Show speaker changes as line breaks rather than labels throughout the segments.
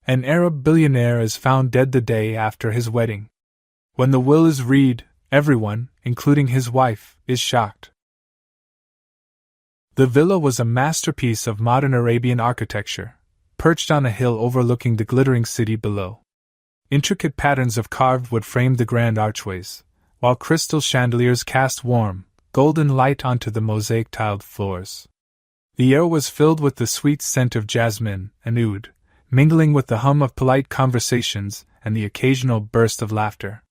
An Arab billionaire is found dead the day after his wedding. When the will is read, everyone, including his wife, is shocked. The villa was a masterpiece of modern Arabian architecture, perched on a hill overlooking the glittering city below. Intricate patterns of carved wood framed the grand archways, while crystal chandeliers cast warm, golden light onto the mosaic-tiled floors. The air was filled with the sweet scent of jasmine and oud, mingling with the hum of polite conversations and the occasional burst of laughter.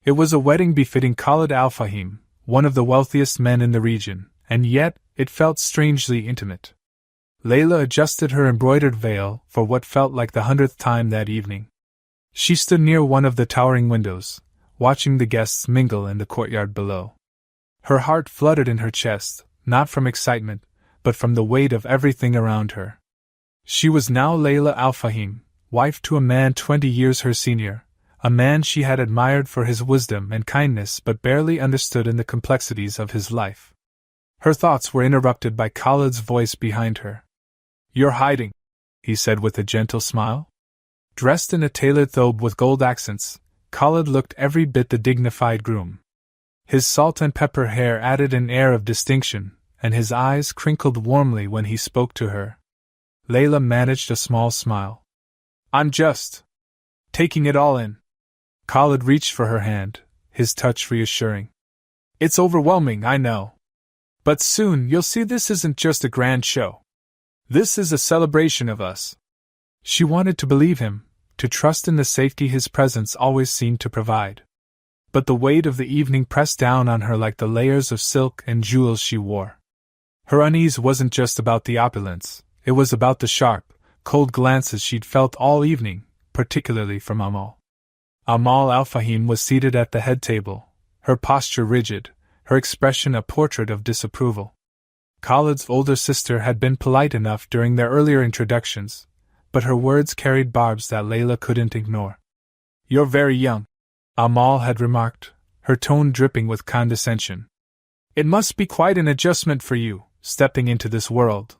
It was a wedding befitting Khalid al-Fahim, one of the wealthiest men in the region, and yet it felt strangely intimate. Layla adjusted her embroidered veil for what felt like the 100th time that evening. She stood near one of the towering windows, watching the guests mingle in the courtyard below. Her heart fluttered in her chest, not from excitement, but from the weight of everything around her. She was now Layla al-Fahim, wife to a man 20 years her senior, a man she had admired for his wisdom and kindness but barely understood in the complexities of his life. Her thoughts were interrupted by Khalid's voice behind her. "You're hiding," he said with a gentle smile. Dressed in a tailored thobe with gold accents, Khalid looked every bit the dignified groom. His salt and pepper hair added an air of distinction, and his eyes crinkled warmly when he spoke to her. Layla managed a small smile. "I'm just taking it all in." Khalid reached for her hand, his touch reassuring. "It's overwhelming, I know. But soon you'll see this isn't just a grand show. This is a celebration of us." She wanted to believe him, to trust in the safety his presence always seemed to provide. But the weight of the evening pressed down on her like the layers of silk and jewels she wore. Her unease wasn't just about the opulence, it was about the sharp, cold glances she'd felt all evening, particularly from Amal. Amal al-Fahim was seated at the head table, her posture rigid, her expression a portrait of disapproval. Khalid's older sister had been polite enough during their earlier introductions, but her words carried barbs that Layla couldn't ignore. "You're very young," Amal had remarked, her tone dripping with condescension. "It must be quite an adjustment for you, stepping into this world."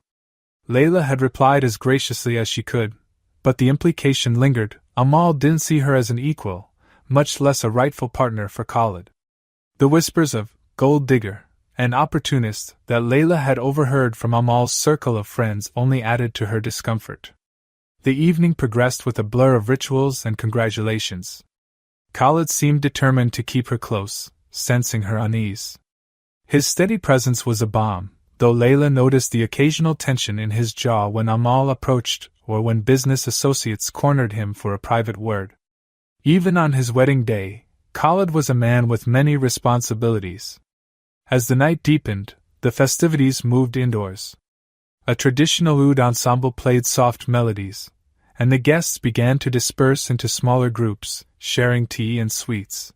Layla had replied as graciously as she could, but the implication lingered. Amal didn't see her as an equal, much less a rightful partner for Khalid. The whispers of gold digger and opportunist that Layla had overheard from Amal's circle of friends only added to her discomfort. The evening progressed with a blur of rituals and congratulations. Khalid seemed determined to keep her close, sensing her unease. His steady presence was a balm, though Layla noticed the occasional tension in his jaw when Amal approached or when business associates cornered him for a private word. Even on his wedding day, Khalid was a man with many responsibilities. As the night deepened, the festivities moved indoors. A traditional oud ensemble played soft melodies, and the guests began to disperse into smaller groups, sharing tea and sweets.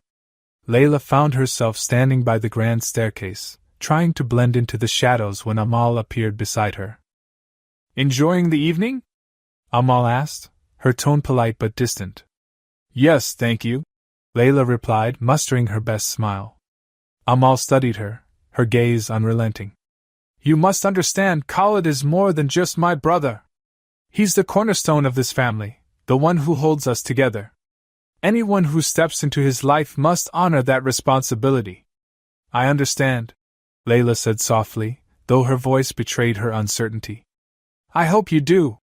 Layla found herself standing by the grand staircase, trying to blend into the shadows when Amal appeared beside her. "Enjoying the evening?" Amal asked, her tone polite but distant. "Yes, thank you," Layla replied, mustering her best smile. Amal studied her, her gaze unrelenting. "You must understand, Khalid is more than just my brother. He's the cornerstone of this family, the one who holds us together. Anyone who steps into his life must honor that responsibility." "I understand," Layla said softly, though her voice betrayed her uncertainty. "I hope you do,"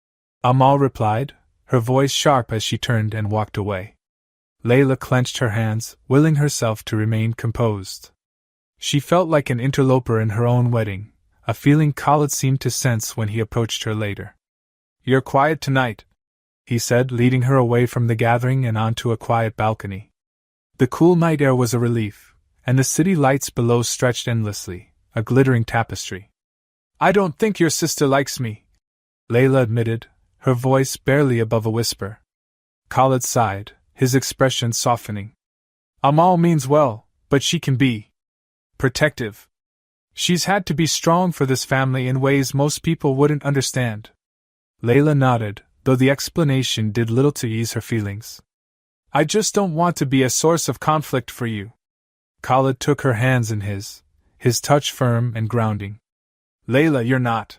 Amal replied, her voice sharp as she turned and walked away. Layla clenched her hands, willing herself to remain composed. She felt like an interloper in her own wedding, a feeling Khalid seemed to sense when he approached her later. "You're quiet tonight," he said, leading her away from the gathering and onto a quiet balcony. The cool night air was a relief, and the city lights below stretched endlessly, a glittering tapestry. "I don't think your sister likes me," Layla admitted, her voice barely above a whisper. Khalid sighed, his expression softening. "Amal means well, but she can be protective. She's had to be strong for this family in ways most people wouldn't understand." Layla nodded, though the explanation did little to ease her feelings. "I just don't want to be a source of conflict for you." Khalid took her hands in his touch firm and grounding. "Layla, you're not.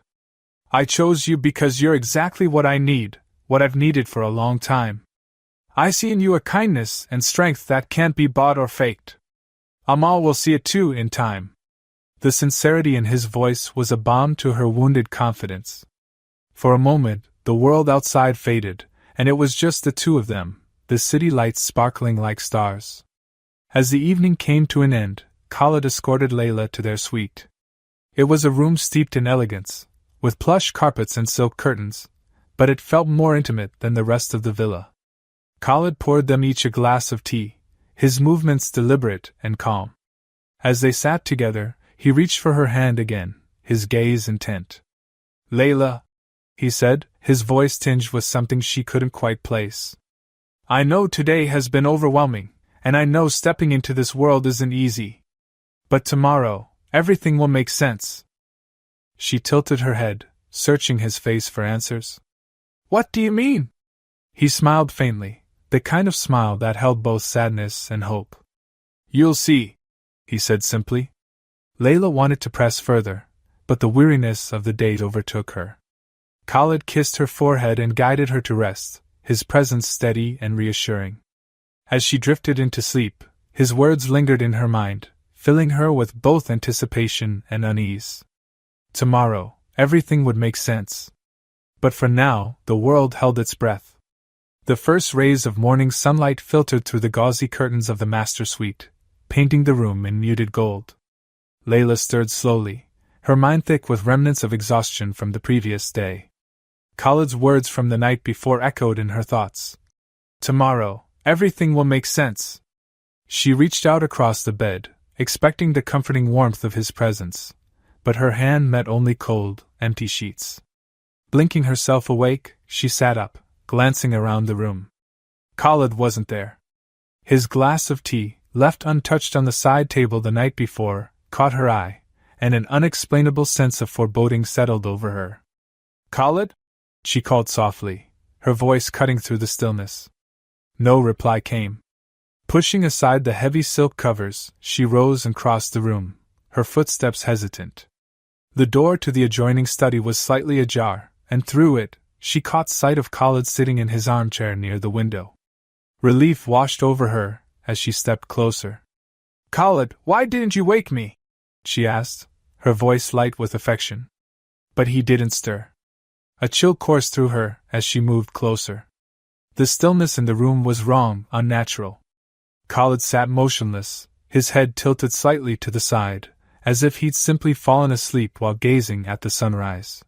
I chose you because you're exactly what I need, what I've needed for a long time. I see in you a kindness and strength that can't be bought or faked. Amal will see it too in time." The sincerity in his voice was a balm to her wounded confidence. For a moment, the world outside faded, and it was just the two of them, the city lights sparkling like stars. As the evening came to an end, Khalid escorted Layla to their suite. It was a room steeped in elegance, with plush carpets and silk curtains, but it felt more intimate than the rest of the villa. Khalid poured them each a glass of tea, his movements deliberate and calm. As they sat together, he reached for her hand again, his gaze intent. "Layla," he said, his voice tinged with something she couldn't quite place. "I know today has been overwhelming, and I know stepping into this world isn't easy. But tomorrow, everything will make sense." She tilted her head, searching his face for answers. "What do you mean?" He smiled faintly, the kind of smile that held both sadness and hope. "You'll see," he said simply. Layla wanted to press further, but the weariness of the date overtook her. Khalid kissed her forehead and guided her to rest, his presence steady and reassuring. As she drifted into sleep, his words lingered in her mind, filling her with both anticipation and unease. Tomorrow, everything would make sense. But for now, the world held its breath. The first rays of morning sunlight filtered through the gauzy curtains of the master suite, painting the room in muted gold. Layla stirred slowly, her mind thick with remnants of exhaustion from the previous day. Khalid's words from the night before echoed in her thoughts. "Tomorrow, everything will make sense." She reached out across the bed, expecting the comforting warmth of his presence, but her hand met only cold, empty sheets. Blinking herself awake, she sat up, glancing around the room. Khalid wasn't there. His glass of tea, left untouched on the side table the night before, caught her eye, and an unexplainable sense of foreboding settled over her. "Khalid?" she called softly, her voice cutting through the stillness. No reply came. Pushing aside the heavy silk covers, she rose and crossed the room, her footsteps hesitant. The door to the adjoining study was slightly ajar, and through it, she caught sight of Khalid sitting in his armchair near the window. Relief washed over her as she stepped closer. "Khalid, why didn't you wake me?" she asked, her voice light with affection. But he didn't stir. A chill coursed through her as she moved closer. The stillness in the room was wrong, unnatural. Khalid sat motionless, his head tilted slightly to the side, as if he'd simply fallen asleep while gazing at the sunrise.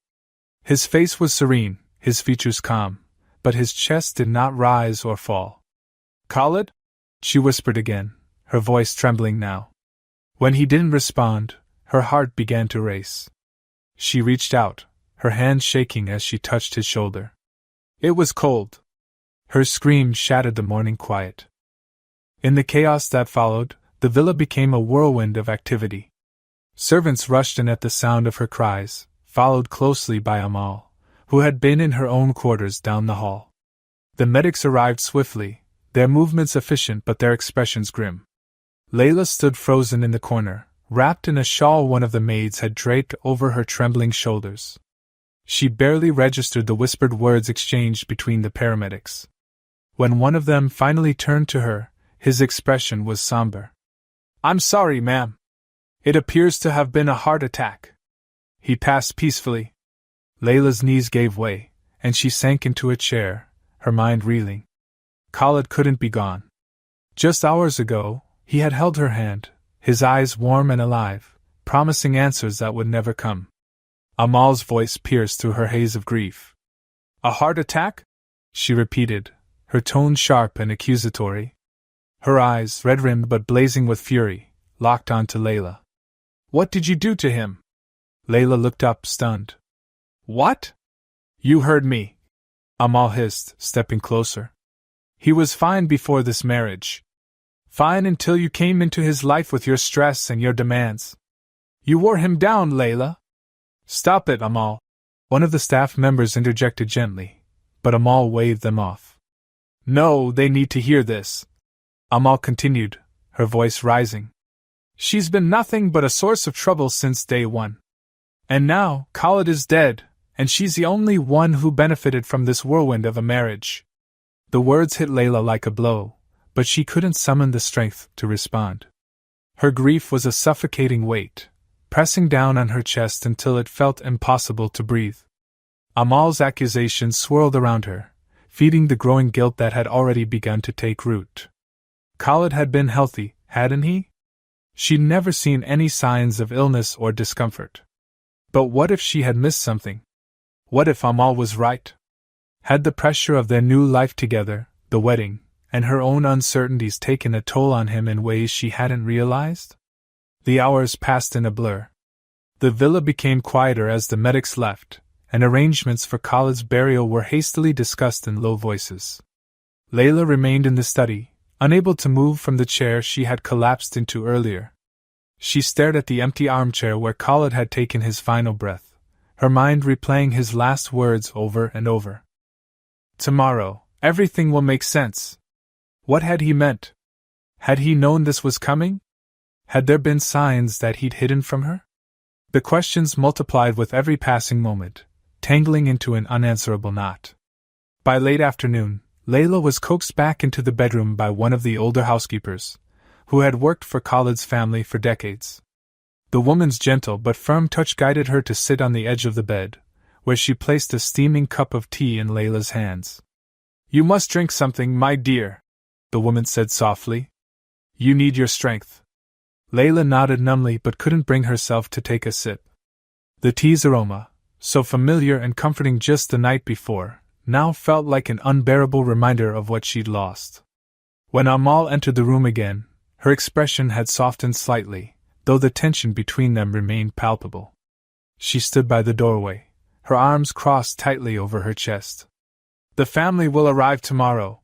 His face was serene, his features calm, but his chest did not rise or fall. "Khalid?" she whispered again, her voice trembling now. When he didn't respond, her heart began to race. She reached out, her hand shaking as she touched his shoulder. It was cold. Her scream shattered the morning quiet. In the chaos that followed, the villa became a whirlwind of activity. Servants rushed in at the sound of her cries, followed closely by Amal, who had been in her own quarters down the hall. The medics arrived swiftly, their movements efficient but their expressions grim. Layla stood frozen in the corner, wrapped in a shawl one of the maids had draped over her trembling shoulders. She barely registered the whispered words exchanged between the paramedics. When one of them finally turned to her, his expression was somber. "I'm sorry, ma'am. It appears to have been a heart attack." He passed peacefully. Layla's knees gave way, and she sank into a chair, her mind reeling. Khalid couldn't be gone. Just hours ago, he had held her hand, his eyes warm and alive, promising answers that would never come. Amal's voice pierced through her haze of grief. "A heart attack?" she repeated, her tone sharp and accusatory. Her eyes, red-rimmed but blazing with fury, locked onto Layla. "What did you do to him?" Layla looked up, stunned. "What?" "You heard me," Amal hissed, stepping closer. "He was fine before this marriage. Fine until you came into his life with your stress and your demands. You wore him down, Layla." "Stop it, Amal," one of the staff members interjected gently, but Amal waved them off. "No, they need to hear this," Amal continued, her voice rising. "She's been nothing but a source of trouble since day one. And now, Khalid is dead, and she's the only one who benefited from this whirlwind of a marriage. The words hit Layla like a blow, but she couldn't summon the strength to respond. Her grief was a suffocating weight, pressing down on her chest until it felt impossible to breathe. Amal's accusations swirled around her, feeding the growing guilt that had already begun to take root. Khalid had been healthy, hadn't he? She'd never seen any signs of illness or discomfort. But what if she had missed something? What if Amal was right? Had the pressure of their new life together, the wedding, and her own uncertainties taken a toll on him in ways she hadn't realized? The hours passed in a blur. The villa became quieter as the medics left, and arrangements for Khalid's burial were hastily discussed in low voices. Layla remained in the study, unable to move from the chair she had collapsed into earlier. She stared at the empty armchair where Khalid had taken his final breath, her mind replaying his last words over and over. Tomorrow, everything will make sense. What had he meant? Had he known this was coming? Had there been signs that he'd hidden from her? The questions multiplied with every passing moment, tangling into an unanswerable knot. By late afternoon, Layla was coaxed back into the bedroom by one of the older housekeepers, who had worked for Khalid's family for decades. The woman's gentle but firm touch guided her to sit on the edge of the bed, where she placed a steaming cup of tea in Layla's hands. "You must drink something, my dear," the woman said softly. "You need your strength." Layla nodded numbly but couldn't bring herself to take a sip. The tea's aroma, so familiar and comforting just the night before, now felt like an unbearable reminder of what she'd lost. When Amal entered the room again, her expression had softened slightly, though the tension between them remained palpable. She stood by the doorway, her arms crossed tightly over her chest. "The family will arrive tomorrow,"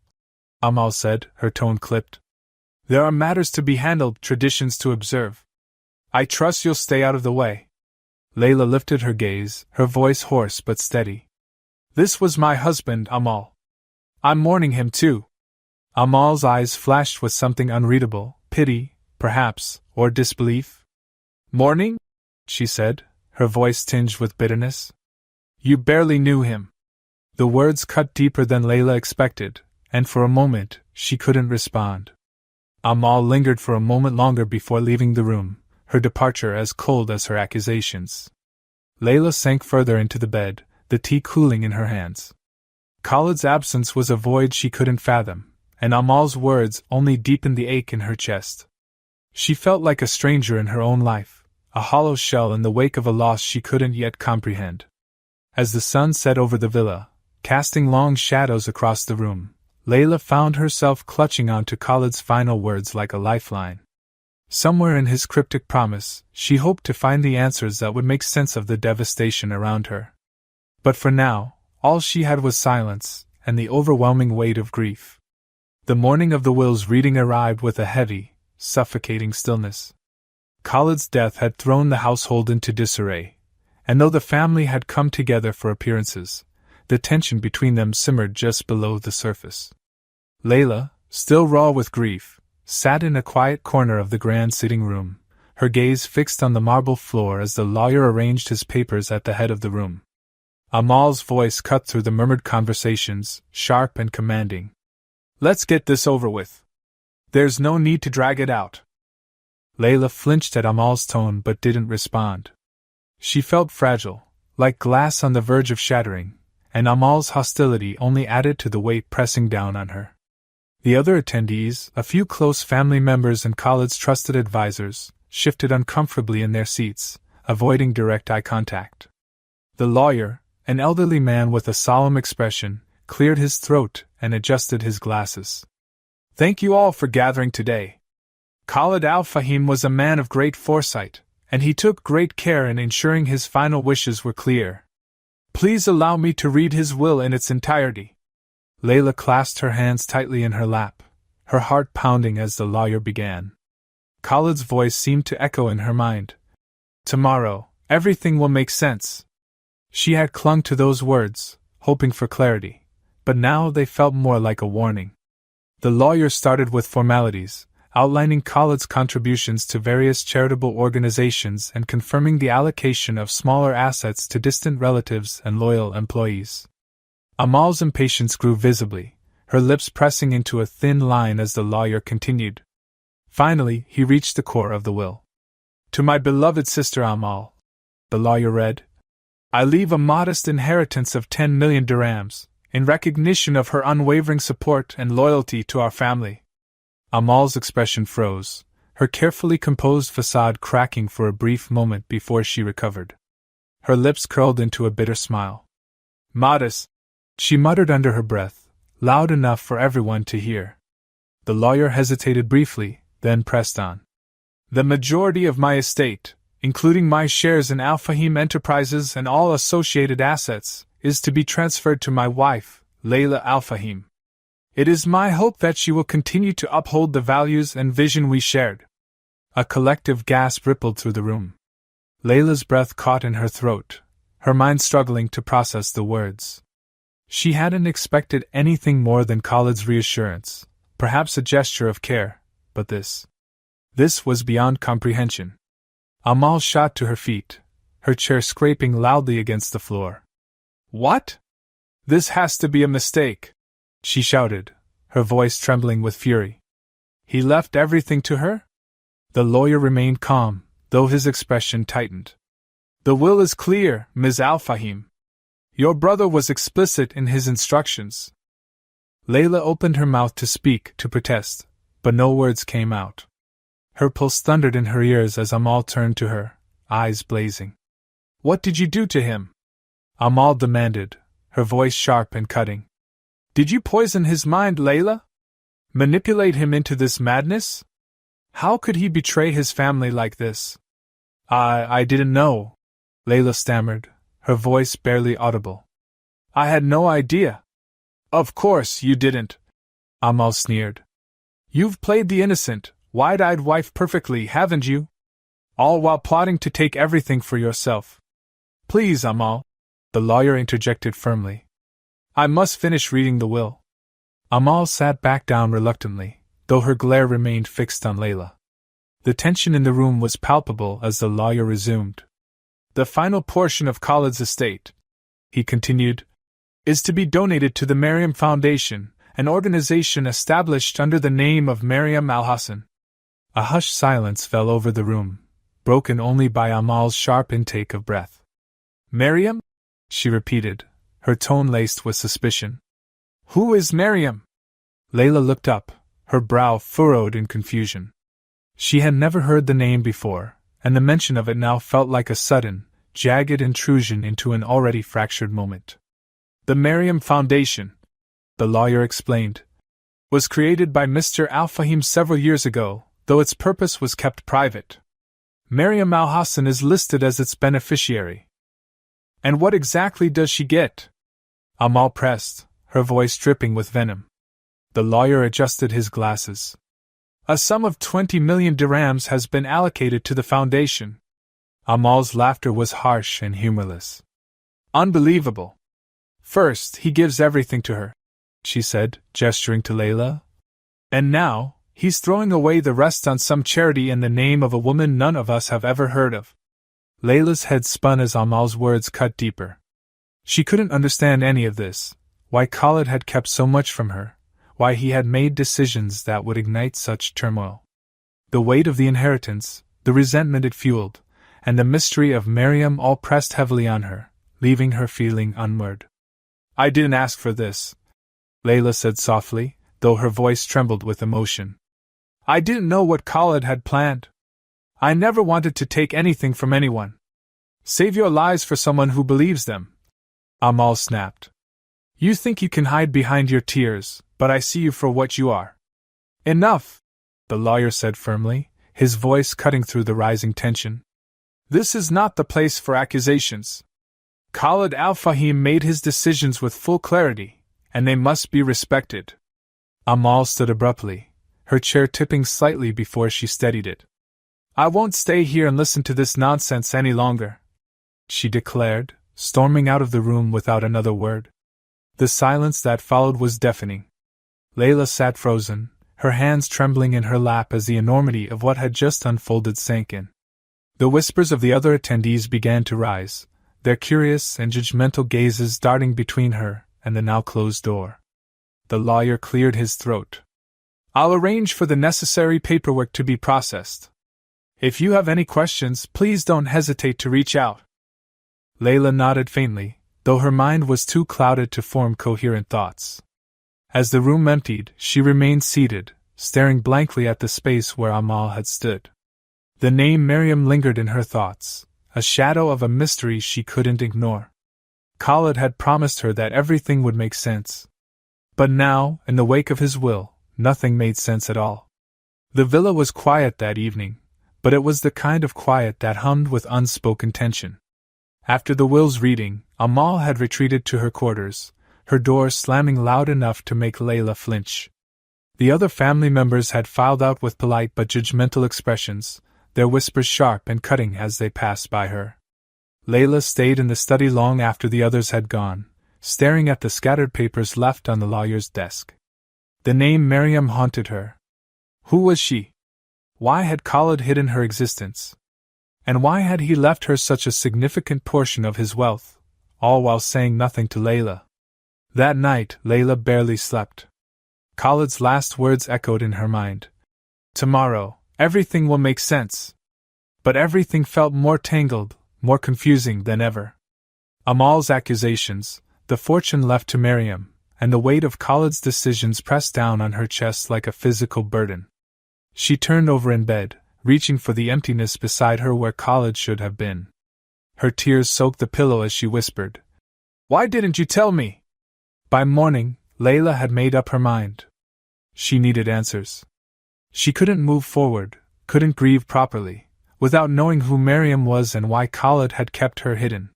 Amal said, her tone clipped. "There are matters to be handled, traditions to observe. I trust you'll stay out of the way." Layla lifted her gaze, her voice hoarse but steady. "This was my husband, Amal. I'm mourning him too." Amal's eyes flashed with something unreadable, pity, perhaps, or disbelief. "Mourning?" she said, her voice tinged with bitterness. "You barely knew him." The words cut deeper than Layla expected, and for a moment, she couldn't respond. Amal lingered for a moment longer before leaving the room, her departure as cold as her accusations. Layla sank further into the bed, the tea cooling in her hands. Khalid's absence was a void she couldn't fathom, and Amal's words only deepened the ache in her chest. She felt like a stranger in her own life, a hollow shell in the wake of a loss she couldn't yet comprehend. As the sun set over the villa, casting long shadows across the room, Layla found herself clutching onto Khalid's final words like a lifeline. Somewhere in his cryptic promise, she hoped to find the answers that would make sense of the devastation around her. But for now, all she had was silence, and the overwhelming weight of grief. The morning of the will's reading arrived with a heavy, suffocating stillness. Khalid's death had thrown the household into disarray, and though the family had come together for appearances, the tension between them simmered just below the surface. Layla, still raw with grief, sat in a quiet corner of the grand sitting room, her gaze fixed on the marble floor as the lawyer arranged his papers at the head of the room. Amal's voice cut through the murmured conversations, sharp and commanding. "Let's get this over with. There's no need to drag it out." Layla flinched at Amal's tone but didn't respond. She felt fragile, like glass on the verge of shattering, and Amal's hostility only added to the weight pressing down on her. The other attendees, a few close family members and Khalid's trusted advisors, shifted uncomfortably in their seats, avoiding direct eye contact. The lawyer, an elderly man with a solemn expression, cleared his throat and adjusted his glasses. "Thank you all for gathering today. Khalid al-Fahim was a man of great foresight, and he took great care in ensuring his final wishes were clear. Please allow me to read his will in its entirety." Layla clasped her hands tightly in her lap, her heart pounding as the lawyer began. Khalid's voice seemed to echo in her mind. "Tomorrow, everything will make sense." She had clung to those words, hoping for clarity, but now they felt more like a warning. The lawyer started with formalities, outlining Khalid's contributions to various charitable organizations and confirming the allocation of smaller assets to distant relatives and loyal employees. Amal's impatience grew visibly, her lips pressing into a thin line as the lawyer continued. Finally, he reached the core of the will. To my beloved sister Amal, the lawyer read, I leave a modest inheritance of 10 million dirhams, in recognition of her unwavering support and loyalty to our family. Amal's expression froze, her carefully composed facade cracking for a brief moment before she recovered. Her lips curled into a bitter smile. Modest, she muttered under her breath, loud enough for everyone to hear. The lawyer hesitated briefly, then pressed on. The majority of my estate, including my shares in Al Fahim Enterprises and all associated assets, is to be transferred to my wife, Layla Al Fahim. It is my hope that she will continue to uphold the values and vision we shared. A collective gasp rippled through the room. Layla's breath caught in her throat, her mind struggling to process the words. She hadn't expected anything more than Khalid's reassurance, perhaps a gesture of care, but this was beyond comprehension. Amal shot to her feet, her chair scraping loudly against the floor. What? This has to be a mistake, she shouted, her voice trembling with fury. He left everything to her? The lawyer remained calm, though his expression tightened. The will is clear, Ms. Al Fahim. Your brother was explicit in his instructions. Layla opened her mouth to speak, to protest, but no words came out. Her pulse thundered in her ears as Amal turned to her, eyes blazing. What did you do to him? Amal demanded, her voice sharp and cutting. Did you poison his mind, Layla? Manipulate him into this madness? How could he betray his family like this? I didn't know, Layla stammered, her voice barely audible. I had no idea. Of course you didn't, Amal sneered. You've played the innocent, wide-eyed wife perfectly, haven't you? All while plotting to take everything for yourself. Please, Amal, the lawyer interjected firmly. I must finish reading the will. Amal sat back down reluctantly, though her glare remained fixed on Layla. The tension in the room was palpable as the lawyer resumed. The final portion of Khalid's estate, he continued, is to be donated to the Mariam Foundation, an organization established under the name of Mariam Al-Hassan. A hushed silence fell over the room, broken only by Amal's sharp intake of breath. Mariam? She repeated, her tone laced with suspicion. Who is Mariam? Layla looked up, her brow furrowed in confusion. She had never heard the name before, and the mention of it now felt like a sudden, jagged intrusion into an already fractured moment. The Mariam Foundation, the lawyer explained, was created by Mr. Al Fahim several years ago, though its purpose was kept private. Mariam Al-Hassan is listed as its beneficiary. And what exactly does she get? Amal pressed, her voice dripping with venom. The lawyer adjusted his glasses. A sum of 20 million dirhams has been allocated to the foundation. Amal's laughter was harsh and humorless. Unbelievable. First, he gives everything to her, she said, gesturing to Layla. And now, he's throwing away the rest on some charity in the name of a woman none of us have ever heard of. Layla's head spun as Amal's words cut deeper. She couldn't understand any of this, why Khalid had kept so much from her, why he had made decisions that would ignite such turmoil. The weight of the inheritance, the resentment it fueled, and the mystery of Mariam all pressed heavily on her, leaving her feeling unmoored. I didn't ask for this, Layla said softly, though her voice trembled with emotion. I didn't know what Khalid had planned. I never wanted to take anything from anyone. Save your lies for someone who believes them, Amal snapped. You think you can hide behind your tears, but I see you for what you are. Enough, the lawyer said firmly, his voice cutting through the rising tension. This is not the place for accusations. Khalid Al-Fahim made his decisions with full clarity, and they must be respected. Amal stood abruptly, her chair tipping slightly before she steadied it. I won't stay here and listen to this nonsense any longer, she declared, storming out of the room without another word. The silence that followed was deafening. Layla sat frozen, her hands trembling in her lap as the enormity of what had just unfolded sank in. The whispers of the other attendees began to rise, their curious and judgmental gazes darting between her and the now closed door. The lawyer cleared his throat. "I'll arrange for the necessary paperwork to be processed. If you have any questions, please don't hesitate to reach out." Layla nodded faintly, though her mind was too clouded to form coherent thoughts. As the room emptied, she remained seated, staring blankly at the space where Amal had stood. The name Miriam lingered in her thoughts, a shadow of a mystery she couldn't ignore. Khalid had promised her that everything would make sense. But now, in the wake of his will, nothing made sense at all. The villa was quiet that evening, but it was the kind of quiet that hummed with unspoken tension. After the will's reading, Amal had retreated to her quarters, her door slamming loud enough to make Layla flinch. The other family members had filed out with polite but judgmental expressions, their whispers sharp and cutting as they passed by her. Layla stayed in the study long after the others had gone, staring at the scattered papers left on the lawyer's desk. The name Miriam haunted her. Who was she? Why had Khalid hidden her existence? And why had he left her such a significant portion of his wealth, all while saying nothing to Layla? That night, Layla barely slept. Khalid's last words echoed in her mind. "Tomorrow, everything will make sense." But everything felt more tangled, more confusing than ever. Amal's accusations, the fortune left to Miriam, and the weight of Khalid's decisions pressed down on her chest like a physical burden. She turned over in bed, reaching for the emptiness beside her where Khalid should have been. Her tears soaked the pillow as she whispered, "Why didn't you tell me?" By morning, Layla had made up her mind. She needed answers. She couldn't move forward, couldn't grieve properly, without knowing who Miriam was and why Khalid had kept her hidden.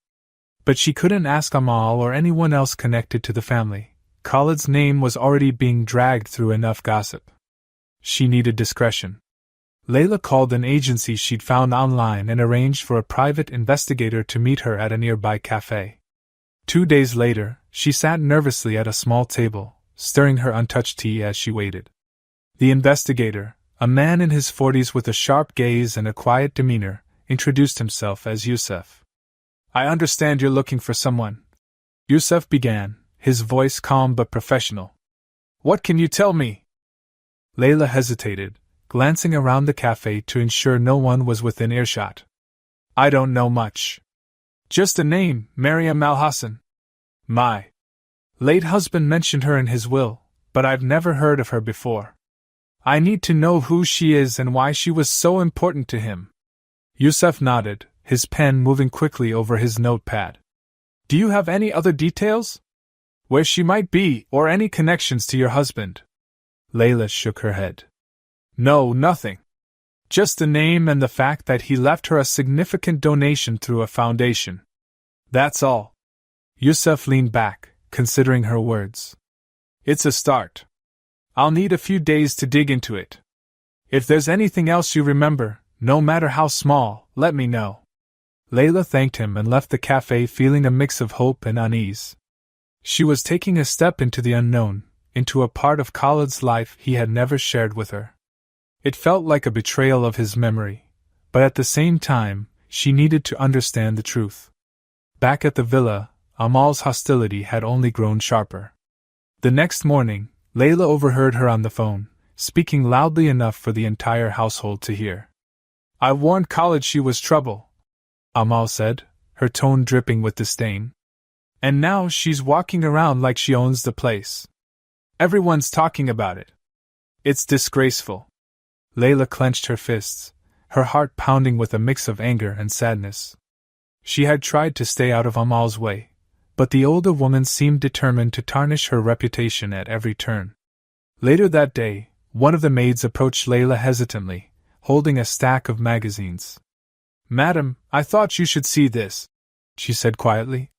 But she couldn't ask Amal or anyone else connected to the family. Khalid's name was already being dragged through enough gossip. She needed discretion. Layla called an agency she'd found online and arranged for a private investigator to meet her at a nearby cafe. 2 days later, she sat nervously at a small table, stirring her untouched tea as she waited. The investigator, a man in his 40s with a sharp gaze and a quiet demeanor, introduced himself as Yusuf. "I understand you're looking for someone," Yusuf began, his voice calm but professional. "What can you tell me?" Layla hesitated, glancing around the cafe to ensure no one was within earshot. "I don't know much. Just a name, Mariam Al-Hassan. My late husband mentioned her in his will, but I've never heard of her before. I need to know who she is and why she was so important to him." Yusuf nodded, his pen moving quickly over his notepad. "Do you have any other details? Where she might be, or any connections to your husband?" Layla shook her head. "No, nothing. Just the name and the fact that he left her a significant donation through a foundation. That's all." Yusuf leaned back, considering her words. "It's a start. I'll need a few days to dig into it. If there's anything else you remember, no matter how small, let me know." Layla thanked him and left the cafe feeling a mix of hope and unease. She was taking a step into the unknown, into a part of Khalid's life he had never shared with her. It felt like a betrayal of his memory, but at the same time, she needed to understand the truth. Back at the villa, Amal's hostility had only grown sharper. The next morning, Layla overheard her on the phone, speaking loudly enough for the entire household to hear. "I warned Khalid she was trouble," Amal said, her tone dripping with disdain. "And now she's walking around like she owns the place. Everyone's talking about it. It's disgraceful." Layla clenched her fists, her heart pounding with a mix of anger and sadness. She had tried to stay out of Amal's way, but the older woman seemed determined to tarnish her reputation at every turn. Later that day, one of the maids approached Layla hesitantly, holding a stack of magazines. "Madam, I thought you should see this," she said quietly.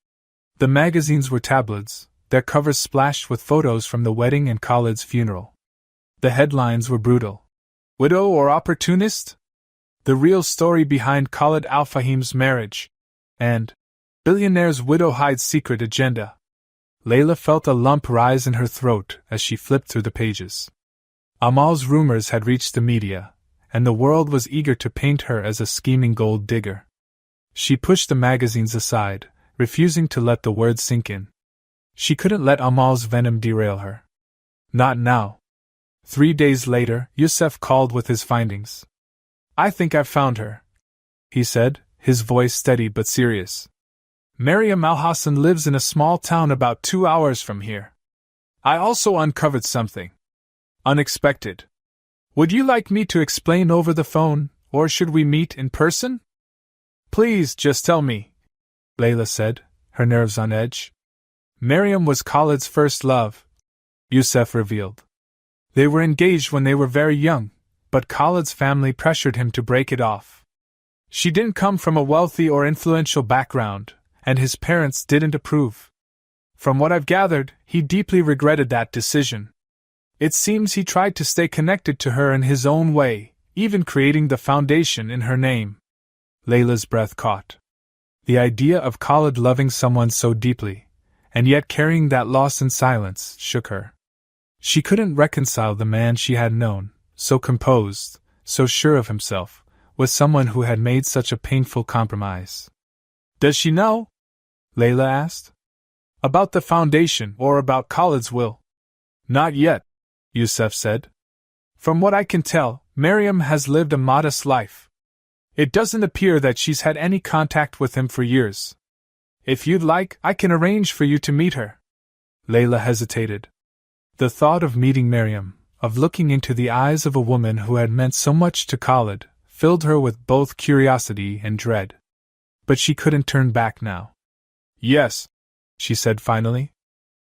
The magazines were tabloids, their covers splashed with photos from the wedding and Khalid's funeral. The headlines were brutal. "Widow or opportunist? The real story behind Khalid Al-Fahim's marriage," and "Billionaire's widow hides secret agenda." Layla felt a lump rise in her throat as she flipped through the pages. Amal's rumors had reached the media, and the world was eager to paint her as a scheming gold digger. She pushed the magazines aside, refusing to let the words sink in. She couldn't let Amal's venom derail her. Not now. 3 days later, Youssef called with his findings. "I think I've found her," he said, his voice steady but serious. "Mariam Alhassan lives in a small town about 2 hours from here. I also uncovered something unexpected. Would you like me to explain over the phone, or should we meet in person?" "Please, just tell me," Layla said, her nerves on edge. Mariam was Khalid's first love, Youssef revealed. They were engaged when they were very young, but Khalid's family pressured him to break it off. She didn't come from a wealthy or influential background, and his parents didn't approve. From what I've gathered, he deeply regretted that decision. It seems he tried to stay connected to her in his own way, even creating the foundation in her name. Layla's breath caught. The idea of Khalid loving someone so deeply, and yet carrying that loss in silence, shook her. She couldn't reconcile the man she had known, so composed, so sure of himself, with someone who had made such a painful compromise. "Does she know?" Layla asked. "About the foundation or about Khalid's will?" "Not yet," Youssef said. "From what I can tell, Mariam has lived a modest life. It doesn't appear that she's had any contact with him for years. If you'd like, I can arrange for you to meet her." Layla hesitated. The thought of meeting Mariam, of looking into the eyes of a woman who had meant so much to Khalid, filled her with both curiosity and dread. But she couldn't turn back now. "Yes," she said finally.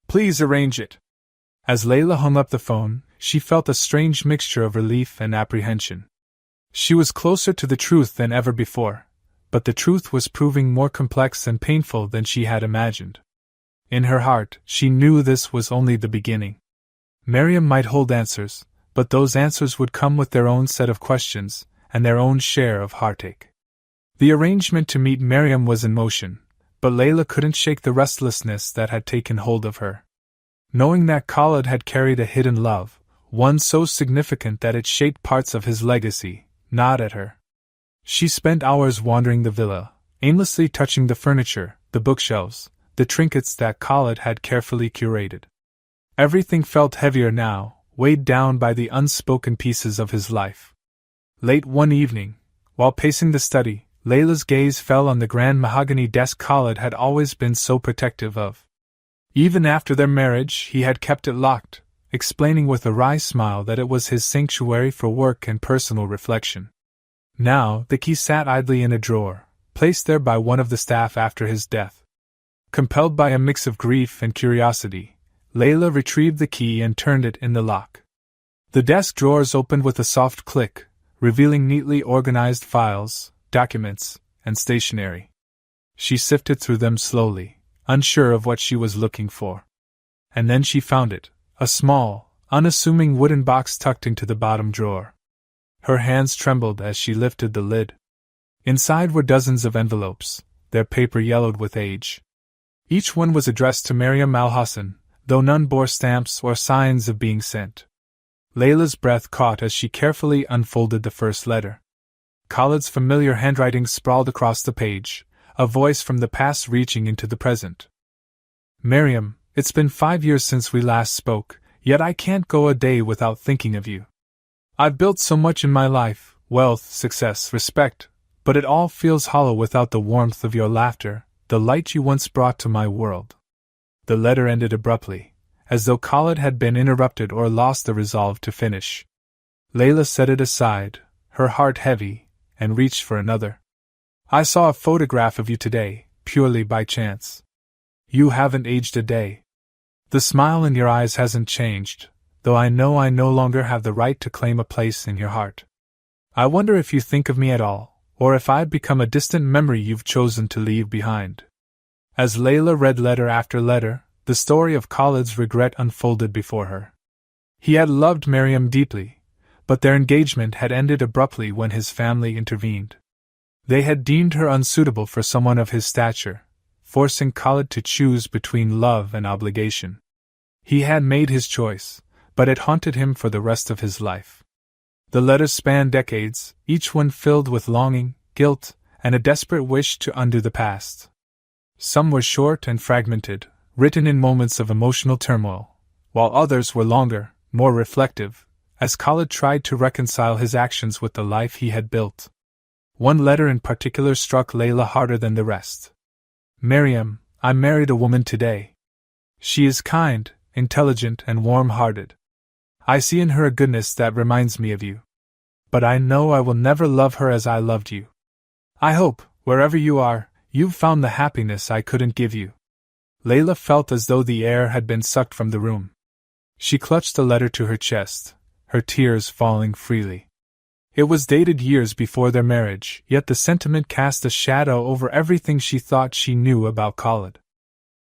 "Please arrange it." As Layla hung up the phone, she felt a strange mixture of relief and apprehension. She was closer to the truth than ever before, but the truth was proving more complex and painful than she had imagined. In her heart, she knew this was only the beginning. Mariam might hold answers, but those answers would come with their own set of questions, and their own share of heartache. The arrangement to meet Mariam was in motion, but Layla couldn't shake the restlessness that had taken hold of her. Knowing that Khalid had carried a hidden love, one so significant that it shaped parts of his legacy, gnawed at her. She spent hours wandering the villa, aimlessly touching the furniture, the bookshelves, the trinkets that Khalid had carefully curated. Everything felt heavier now, weighed down by the unspoken pieces of his life. Late one evening, while pacing the study, Layla's gaze fell on the grand mahogany desk Khalid had always been so protective of. Even after their marriage, he had kept it locked, explaining with a wry smile that it was his sanctuary for work and personal reflection. Now, the key sat idly in a drawer, placed there by one of the staff after his death. Compelled by a mix of grief and curiosity, Layla retrieved the key and turned it in the lock. The desk drawers opened with a soft click, revealing neatly organized files, documents, and stationery. She sifted through them slowly, unsure of what she was looking for. And then she found it, a small, unassuming wooden box tucked into the bottom drawer. Her hands trembled as she lifted the lid. Inside were dozens of envelopes, their paper yellowed with age. Each one was addressed to Mariam Alhassan, though none bore stamps or signs of being sent. Layla's breath caught as she carefully unfolded the first letter. Khalid's familiar handwriting sprawled across the page, a voice from the past reaching into the present. "Mariam, it's been 5 years since we last spoke, yet I can't go a day without thinking of you. I've built so much in my life, wealth, success, respect, but it all feels hollow without the warmth of your laughter, the light you once brought to my world." The letter ended abruptly, as though Khalid had been interrupted or lost the resolve to finish. Layla set it aside, her heart heavy, and reached for another. "I saw a photograph of you today, purely by chance. You haven't aged a day. The smile in your eyes hasn't changed, though I know I no longer have the right to claim a place in your heart. I wonder if you think of me at all, or if I've become a distant memory you've chosen to leave behind." As Layla read letter after letter, the story of Khalid's regret unfolded before her. He had loved Mariam deeply, but their engagement had ended abruptly when his family intervened. They had deemed her unsuitable for someone of his stature, forcing Khalid to choose between love and obligation. He had made his choice, but it haunted him for the rest of his life. The letters spanned decades, each one filled with longing, guilt, and a desperate wish to undo the past. Some were short and fragmented, written in moments of emotional turmoil, while others were longer, more reflective, as Khalid tried to reconcile his actions with the life he had built. One letter in particular struck Layla harder than the rest. "Miriam, I married a woman today. She is kind, intelligent, and warm-hearted. I see in her a goodness that reminds me of you. But I know I will never love her as I loved you. I hope, wherever you are, you've found the happiness I couldn't give you." Layla felt as though the air had been sucked from the room. She clutched the letter to her chest, her tears falling freely. It was dated years before their marriage, yet the sentiment cast a shadow over everything she thought she knew about Khalid.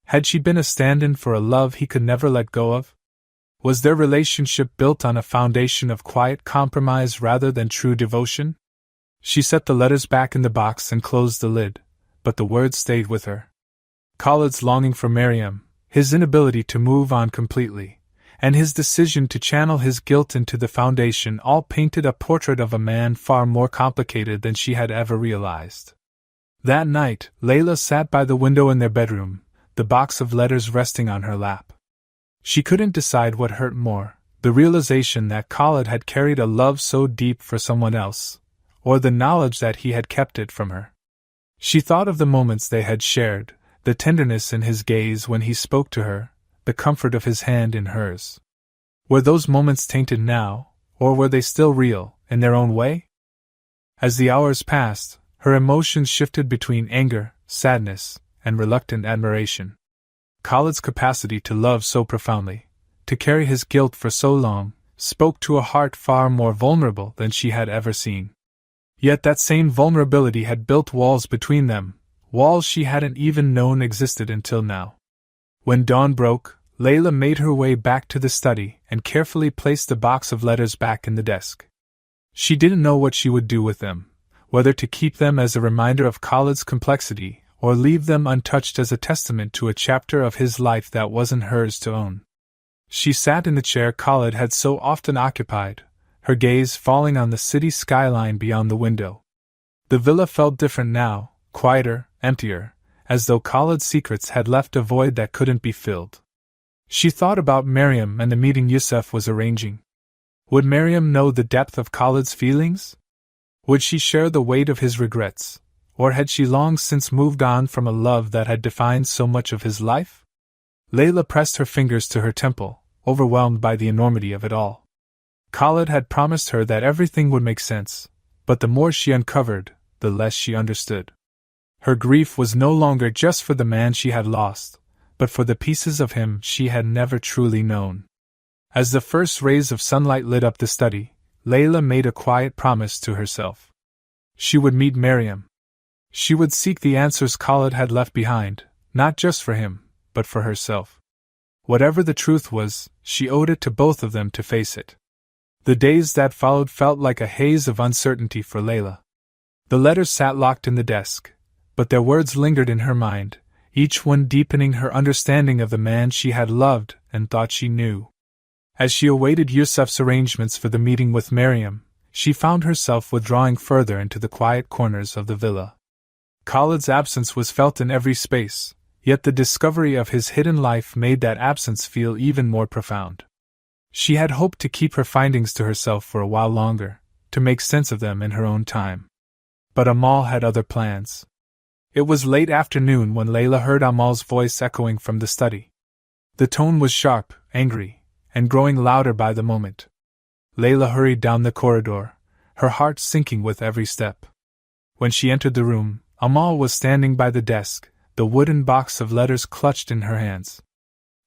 Had she been a stand-in for a love he could never let go of? Was their relationship built on a foundation of quiet compromise rather than true devotion? She set the letters back in the box and closed the lid, but the words stayed with her. Khalid's longing for Miriam, his inability to move on completely, and his decision to channel his guilt into the foundation all painted a portrait of a man far more complicated than she had ever realized. That night, Layla sat by the window in their bedroom, the box of letters resting on her lap. She couldn't decide what hurt more, the realization that Khalid had carried a love so deep for someone else, or the knowledge that he had kept it from her. She thought of the moments they had shared, the tenderness in his gaze when he spoke to her, the comfort of his hand in hers. Were those moments tainted now, or were they still real, in their own way? As the hours passed, her emotions shifted between anger, sadness, and reluctant admiration. Khalid's capacity to love so profoundly, to carry his guilt for so long, spoke to a heart far more vulnerable than she had ever seen. Yet that same vulnerability had built walls between them, walls she hadn't even known existed until now. When dawn broke, Layla made her way back to the study and carefully placed the box of letters back in the desk. She didn't know what she would do with them, whether to keep them as a reminder of Khalid's complexity or leave them untouched as a testament to a chapter of his life that wasn't hers to own. She sat in the chair Khalid had so often occupied, her gaze falling on the city skyline beyond the window. The villa felt different now, quieter, emptier, as though Khalid's secrets had left a void that couldn't be filled. She thought about Miriam and the meeting Yusuf was arranging. Would Miriam know the depth of Khalid's feelings? Would she share the weight of his regrets, or had she long since moved on from a love that had defined so much of his life? Layla pressed her fingers to her temple, overwhelmed by the enormity of it all. Khalid had promised her that everything would make sense, but the more she uncovered, the less she understood. Her grief was no longer just for the man she had lost, but for the pieces of him she had never truly known. As the first rays of sunlight lit up the study, Layla made a quiet promise to herself. She would meet Miriam. She would seek the answers Khalid had left behind, not just for him, but for herself. Whatever the truth was, she owed it to both of them to face it. The days that followed felt like a haze of uncertainty for Layla. The letters sat locked in the desk, but their words lingered in her mind, each one deepening her understanding of the man she had loved and thought she knew. As she awaited Yusuf's arrangements for the meeting with Miriam, she found herself withdrawing further into the quiet corners of the villa. Khalid's absence was felt in every space, yet the discovery of his hidden life made that absence feel even more profound. She had hoped to keep her findings to herself for a while longer, to make sense of them in her own time. But Amal had other plans. It was late afternoon when Layla heard Amal's voice echoing from the study. The tone was sharp, angry, and growing louder by the moment. Layla hurried down the corridor, her heart sinking with every step. When she entered the room, Amal was standing by the desk, the wooden box of letters clutched in her hands.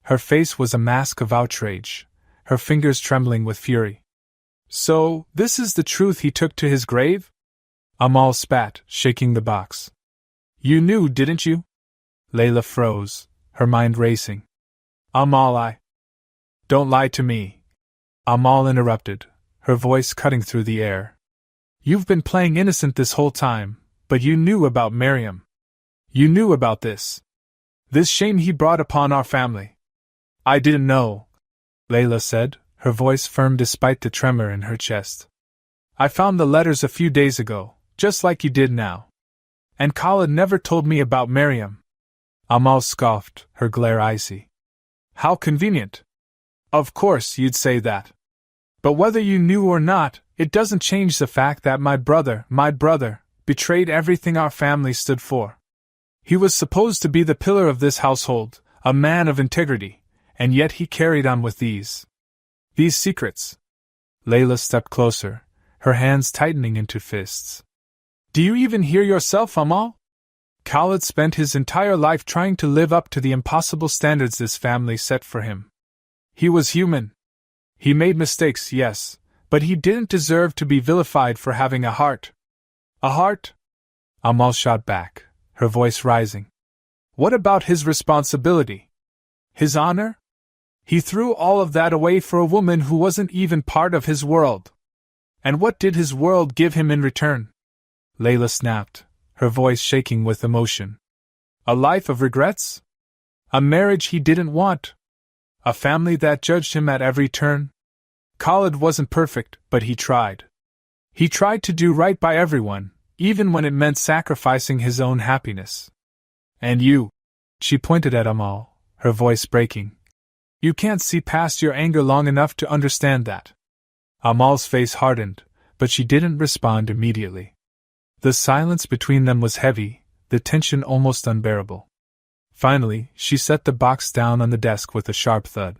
Her face was a mask of outrage, her fingers trembling with fury. "So, this is the truth he took to his grave?" Amal spat, shaking the box. "You knew, didn't you?" Layla froze, her mind racing. "Amal, Don't lie to me," Amal interrupted, her voice cutting through the air. "You've been playing innocent this whole time, but you knew about Miriam. You knew about this. This shame he brought upon our family." "I didn't know," Layla said, her voice firm despite the tremor in her chest. "I found the letters a few days ago, just like you did now. And Khalid never told me about Miriam." Amal scoffed, her glare icy. "How convenient. Of course you'd say that. But whether you knew or not, it doesn't change the fact that my brother, betrayed everything our family stood for. He was supposed to be the pillar of this household, a man of integrity, and yet he carried on with these secrets." Layla stepped closer, her hands tightening into fists. "Do you even hear yourself, Amal? Khalid spent his entire life trying to live up to the impossible standards this family set for him. He was human. He made mistakes, yes, but he didn't deserve to be vilified for having a heart." "A heart?" Amal shot back, her voice rising. "What about his responsibility? His honor? He threw all of that away for a woman who wasn't even part of his world. And what did his world give him in return?" Layla snapped, her voice shaking with emotion. "A life of regrets? A marriage he didn't want? A family that judged him at every turn? Khalid wasn't perfect, but he tried. He tried to do right by everyone, even when it meant sacrificing his own happiness. And you," she pointed at Amal, her voice breaking, "you can't see past your anger long enough to understand that." Amal's face hardened, but she didn't respond immediately. The silence between them was heavy, the tension almost unbearable. Finally, she set the box down on the desk with a sharp thud.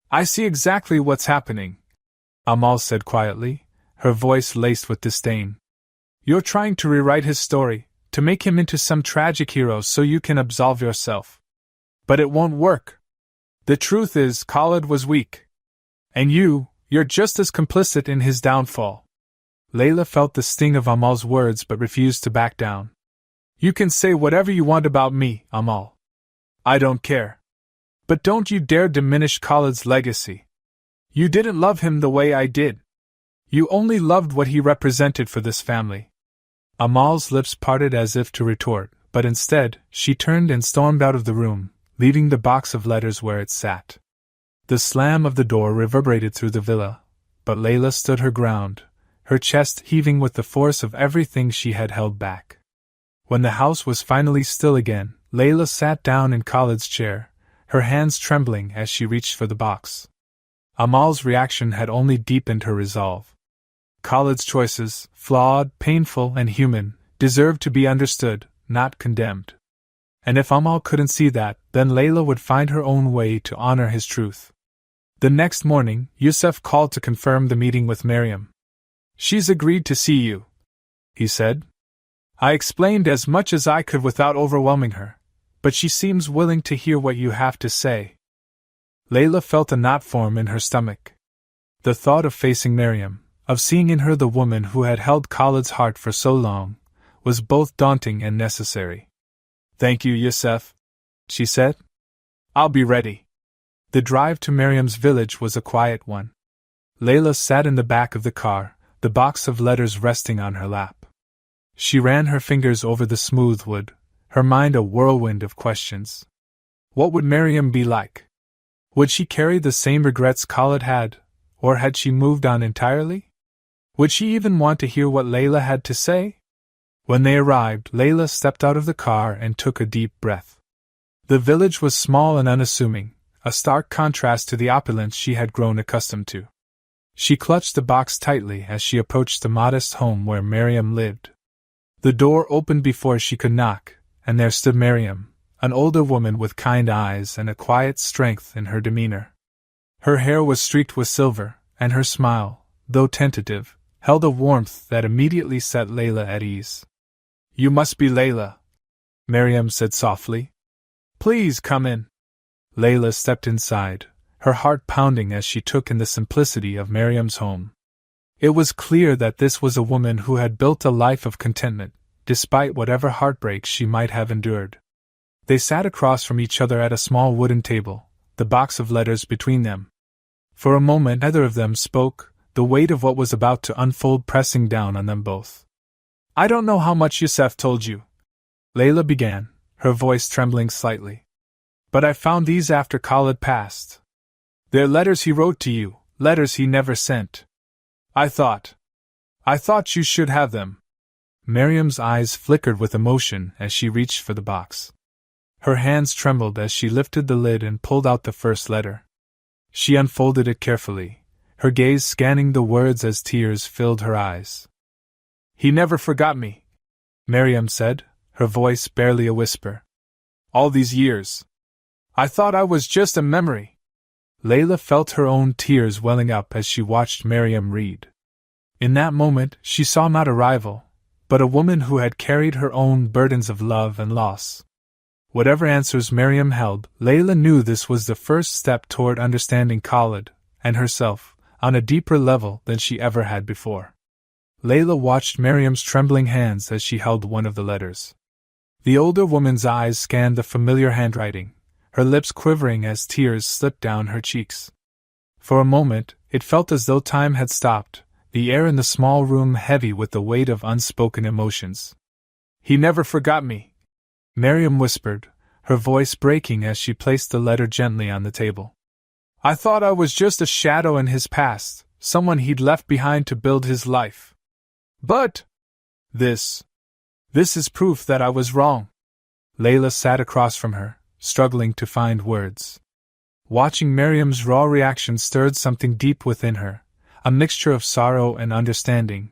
"I see exactly what's happening," Amal said quietly, her voice laced with disdain. "You're trying to rewrite his story, to make him into some tragic hero so you can absolve yourself. But it won't work. The truth is, Khalid was weak. And you're just as complicit in his downfall." Layla felt the sting of Amal's words but refused to back down. "You can say whatever you want about me, Amal. I don't care. But don't you dare diminish Khalid's legacy. You didn't love him the way I did. You only loved what he represented for this family." Amal's lips parted as if to retort, but instead, she turned and stormed out of the room, leaving the box of letters where it sat. The slam of the door reverberated through the villa, but Layla stood her ground, her chest heaving with the force of everything she had held back. When the house was finally still again, Layla sat down in Khalid's chair, her hands trembling as she reached for the box. Amal's reaction had only deepened her resolve. Khalid's choices, flawed, painful, and human, deserved to be understood, not condemned. And if Amal couldn't see that, then Layla would find her own way to honor his truth. The next morning, Yusuf called to confirm the meeting with Miriam. "She's agreed to see you," he said. "I explained as much as I could without overwhelming her, but she seems willing to hear what you have to say." Layla felt a knot form in her stomach. The thought of facing Miriam, of seeing in her the woman who had held Khalid's heart for so long, was both daunting and necessary. "Thank you, Yusuf," she said. "I'll be ready." The drive to Miriam's village was a quiet one. Layla sat in the back of the car, the box of letters resting on her lap. She ran her fingers over the smooth wood, her mind a whirlwind of questions. What would Miriam be like? Would she carry the same regrets Khalid had, or had she moved on entirely? Would she even want to hear what Layla had to say? When they arrived, Layla stepped out of the car and took a deep breath. The village was small and unassuming, a stark contrast to the opulence she had grown accustomed to. She clutched the box tightly as she approached the modest home where Miriam lived. The door opened before she could knock, and there stood Miriam, an older woman with kind eyes and a quiet strength in her demeanor. Her hair was streaked with silver, and her smile, though tentative, held a warmth that immediately set Layla at ease. "You must be Layla," Miriam said softly. "Please come in." Layla stepped inside, her heart pounding as she took in the simplicity of Miriam's home. It was clear that this was a woman who had built a life of contentment, despite whatever heartbreaks she might have endured. They sat across from each other at a small wooden table, the box of letters between them. For a moment neither of them spoke, the weight of what was about to unfold pressing down on them both. "I don't know how much Yusuf told you," Layla began, her voice trembling slightly. "But I found these after Khalid passed. They're letters he wrote to you, Letters he never sent. I thought you should have them. Miriam's eyes flickered with emotion as she reached for the box. Her hands trembled as she lifted the lid and pulled out the first letter. She unfolded it carefully, her gaze scanning the words as tears filled her eyes. He never forgot me, Miriam said, her voice barely a whisper. All these years. I thought I was just a memory. Layla felt her own tears welling up as she watched Miriam read. In that moment, she saw not a rival, but a woman who had carried her own burdens of love and loss. Whatever answers Miriam held, Layla knew this was the first step toward understanding Khalid and herself on a deeper level than she ever had before. Layla watched Miriam's trembling hands as she held one of the letters. The older woman's eyes scanned the familiar handwriting, her lips quivering as tears slipped down her cheeks. For a moment, it felt as though time had stopped, the air in the small room heavy with the weight of unspoken emotions. He never forgot me, Miriam whispered, her voice breaking as she placed the letter gently on the table. I thought I was just a shadow in his past, someone he'd left behind to build his life. But this is proof that I was wrong. Layla sat across from her, struggling to find words. Watching Miriam's raw reaction stirred something deep within her, a mixture of sorrow and understanding.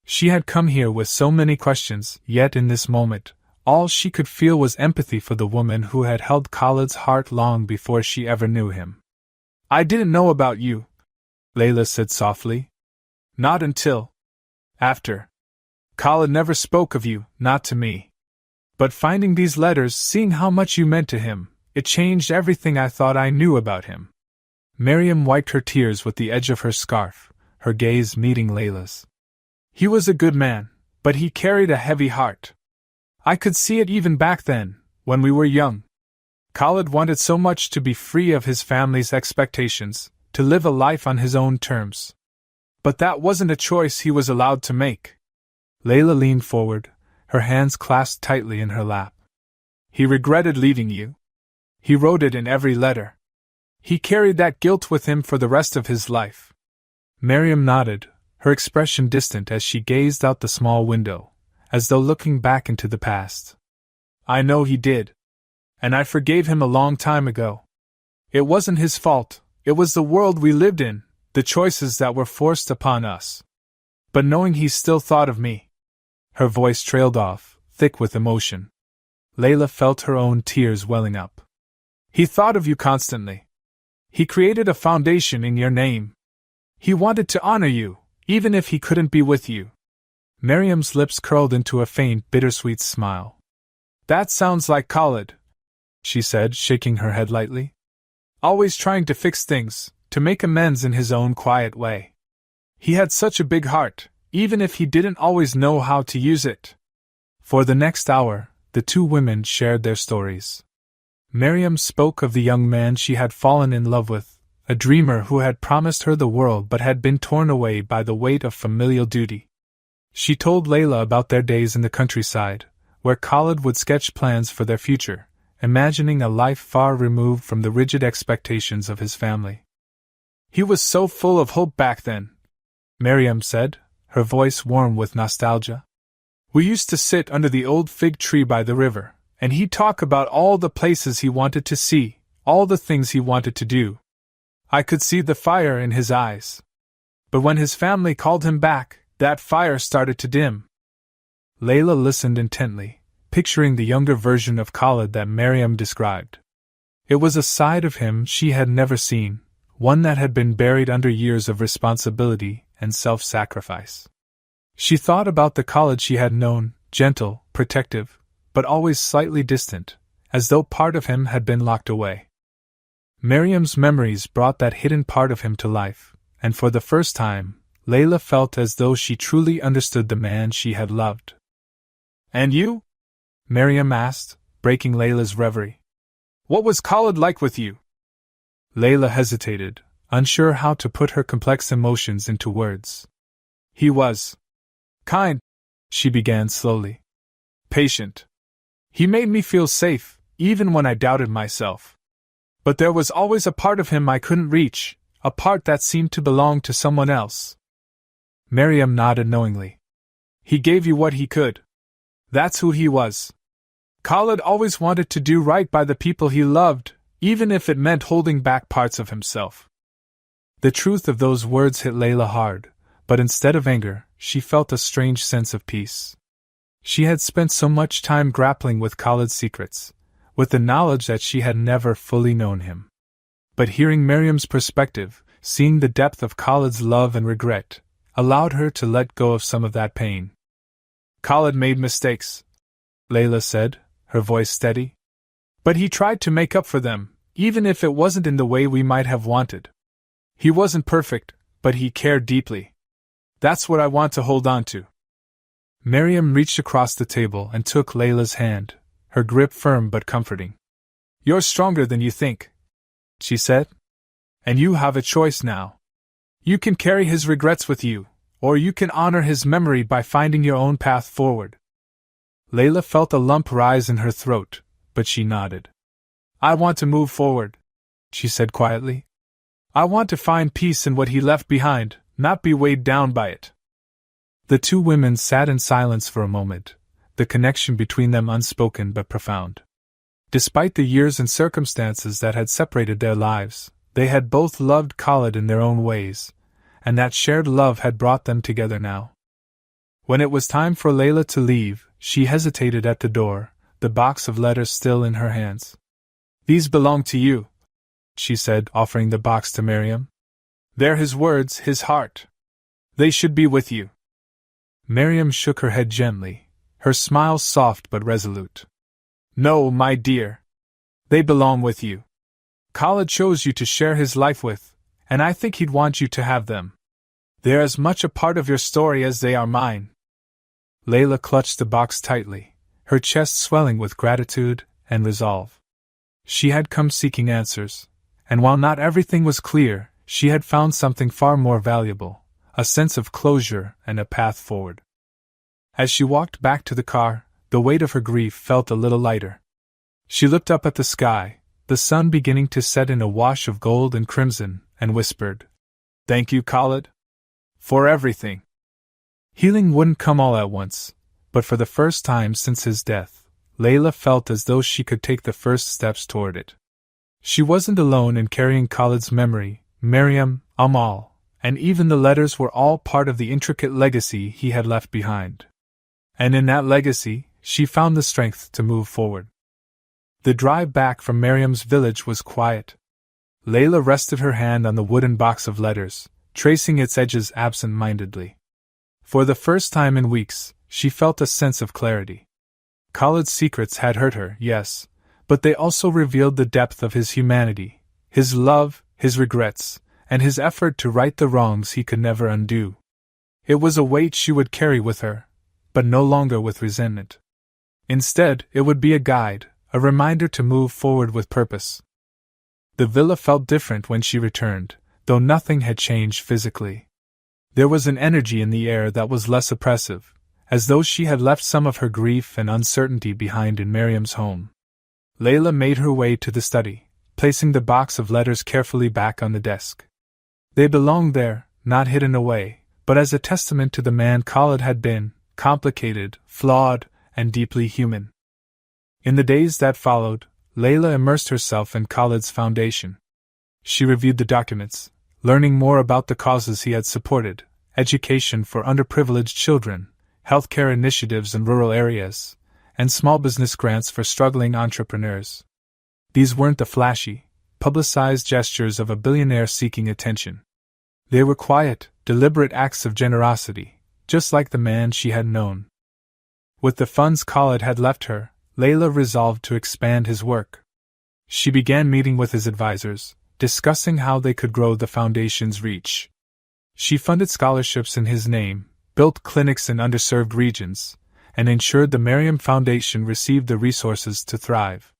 She had come here with so many questions, yet in this moment, all she could feel was empathy for the woman who had held Khalid's heart long before she ever knew him. I didn't know about you, Layla said softly. Not until after. Khalid never spoke of you, not to me. But finding these letters, seeing how much you meant to him, it changed everything I thought I knew about him. Miriam wiped her tears with the edge of her scarf, her gaze meeting Layla's. He was a good man, but he carried a heavy heart. I could see it even back then, when we were young. Khalid wanted so much to be free of his family's expectations, to live a life on his own terms. But that wasn't a choice he was allowed to make. Layla leaned forward, her hands clasped tightly in her lap. He regretted leaving you. He wrote it in every letter. He carried that guilt with him for the rest of his life. Miriam nodded, her expression distant as she gazed out the small window, as though looking back into the past. I know he did. And I forgave him a long time ago. It wasn't his fault, it was the world we lived in, the choices that were forced upon us. But knowing he still thought of me. Her voice trailed off, thick with emotion. Layla felt her own tears welling up. He thought of you constantly. He created a foundation in your name. He wanted to honor you, even if he couldn't be with you. Miriam's lips curled into a faint, bittersweet smile. That sounds like Khalid, she said, shaking her head lightly. Always trying to fix things, to make amends in his own quiet way. He had such a big heart, even if he didn't always know how to use it. For the next hour, the two women shared their stories. Miriam spoke of the young man she had fallen in love with, a dreamer who had promised her the world but had been torn away by the weight of familial duty. She told Layla about their days in the countryside, where Khalid would sketch plans for their future, imagining a life far removed from the rigid expectations of his family. He was so full of hope back then, Miriam said, her voice warm with nostalgia. We used to sit under the old fig tree by the river, and he'd talk about all the places he wanted to see, all the things he wanted to do. I could see the fire in his eyes. But when his family called him back, that fire started to dim. Layla listened intently, picturing the younger version of Khalid that Miriam described. It was a side of him she had never seen, one that had been buried under years of responsibility and self-sacrifice. She thought about the Khalid she had known, gentle, protective, but always slightly distant, as though part of him had been locked away. Miriam's memories brought that hidden part of him to life, and for the first time, Layla felt as though she truly understood the man she had loved. And you? Miriam asked, breaking Layla's reverie. What was Khalid like with you? Layla hesitated, unsure how to put her complex emotions into words. He was kind, she began slowly. Patient. He made me feel safe, even when I doubted myself. But there was always a part of him I couldn't reach, a part that seemed to belong to someone else. Miriam nodded knowingly. He gave you what he could. That's who he was. Khalid always wanted to do right by the people he loved, even if it meant holding back parts of himself. The truth of those words hit Layla hard, but instead of anger, she felt a strange sense of peace. She had spent so much time grappling with Khalid's secrets, with the knowledge that she had never fully known him. But hearing Miriam's perspective, seeing the depth of Khalid's love and regret, allowed her to let go of some of that pain. Khalid made mistakes, Layla said, her voice steady. But he tried to make up for them, even if it wasn't in the way we might have wanted. He wasn't perfect, but he cared deeply. That's what I want to hold on to. Miriam reached across the table and took Layla's hand, her grip firm but comforting. You're stronger than you think, she said. And you have a choice now. You can carry his regrets with you, or you can honor his memory by finding your own path forward. Layla felt a lump rise in her throat, but she nodded. I want to move forward, she said quietly. I want to find peace in what he left behind, not be weighed down by it. The two women sat in silence for a moment, the connection between them unspoken but profound. Despite the years and circumstances that had separated their lives, they had both loved Khalid in their own ways, and that shared love had brought them together now. When it was time for Layla to leave, she hesitated at the door, the box of letters still in her hands. These belong to you, she said, offering the box to Miriam. They're his words, his heart. They should be with you. Miriam shook her head gently, her smile soft but resolute. No, my dear. They belong with you. Khalid chose you to share his life with, and I think he'd want you to have them. They're as much a part of your story as they are mine. Layla clutched the box tightly, her chest swelling with gratitude and resolve. She had come seeking answers, and while not everything was clear, she had found something far more valuable, a sense of closure and a path forward. As she walked back to the car, the weight of her grief felt a little lighter. She looked up at the sky, the sun beginning to set in a wash of gold and crimson, and whispered, Thank you, Khalid, for everything. Healing wouldn't come all at once, but for the first time since his death, Layla felt as though she could take the first steps toward it. She wasn't alone in carrying Khalid's memory. Miriam, Amal, and even the letters were all part of the intricate legacy he had left behind. And in that legacy, she found the strength to move forward. The drive back from Miriam's village was quiet. Layla rested her hand on the wooden box of letters, tracing its edges absent-mindedly. For the first time in weeks, she felt a sense of clarity. Khalid's secrets had hurt her, yes, but they also revealed the depth of his humanity, his love, his regrets, and his effort to right the wrongs he could never undo. It was a weight she would carry with her, but no longer with resentment. Instead, it would be a guide, a reminder to move forward with purpose. The villa felt different when she returned, though nothing had changed physically. There was an energy in the air that was less oppressive, as though she had left some of her grief and uncertainty behind in Miriam's home. Layla made her way to the study, placing the box of letters carefully back on the desk. They belonged there, not hidden away, but as a testament to the man Khalid had been, complicated, flawed, and deeply human. In the days that followed, Layla immersed herself in Khalid's foundation. She reviewed the documents, learning more about the causes he had supported, education for underprivileged children, healthcare initiatives in rural areas, and small business grants for struggling entrepreneurs. These weren't the flashy, publicized gestures of a billionaire seeking attention. They were quiet, deliberate acts of generosity, just like the man she had known. With the funds Khalid had left her, Layla resolved to expand his work. She began meeting with his advisors, discussing how they could grow the foundation's reach. She funded scholarships in his name, built clinics in underserved regions, and ensured the Miriam Foundation received the resources to thrive.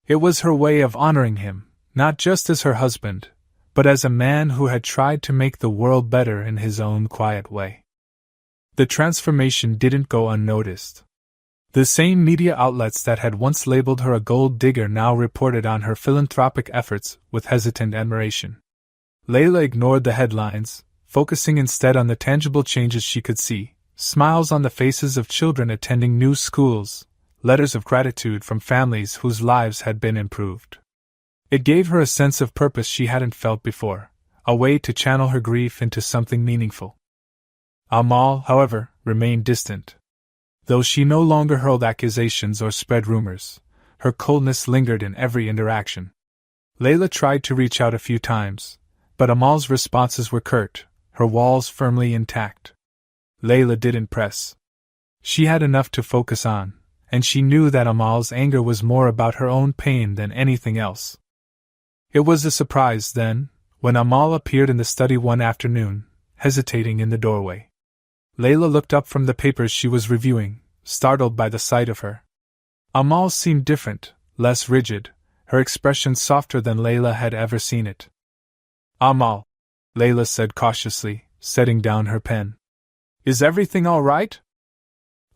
It was her way of honoring him, not just as her husband, but as a man who had tried to make the world better in his own quiet way. The transformation didn't go unnoticed. The same media outlets that had once labeled her a gold digger now reported on her philanthropic efforts with hesitant admiration. Layla ignored the headlines, focusing instead on the tangible changes she could see: smiles on the faces of children attending new schools, letters of gratitude from families whose lives had been improved. It gave her a sense of purpose she hadn't felt before, a way to channel her grief into something meaningful. Amal, however, remained distant. Though she no longer hurled accusations or spread rumors, her coldness lingered in every interaction. Layla tried to reach out a few times, but Amal's responses were curt, her walls firmly intact. Layla didn't press. She had enough to focus on, and she knew that Amal's anger was more about her own pain than anything else. It was a surprise, then, when Amal appeared in the study one afternoon, hesitating in the doorway. Layla looked up from the papers she was reviewing, startled by the sight of her. Amal seemed different, less rigid, her expression softer than Layla had ever seen it. "Amal," Layla said cautiously, setting down her pen. "Is everything all right?"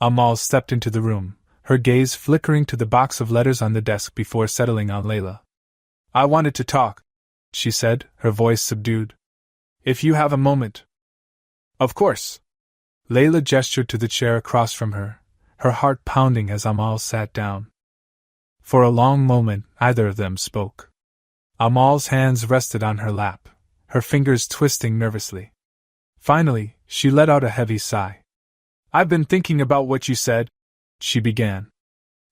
Amal stepped into the room, her gaze flickering to the box of letters on the desk before settling on Layla. "I wanted to talk," she said, her voice subdued. "If you have a moment." "Of course." Layla gestured to the chair across from her, her heart pounding as Amal sat down. For a long moment, neither of them spoke. Amal's hands rested on her lap, her fingers twisting nervously. Finally, she let out a heavy sigh. "I've been thinking about what you said," she began.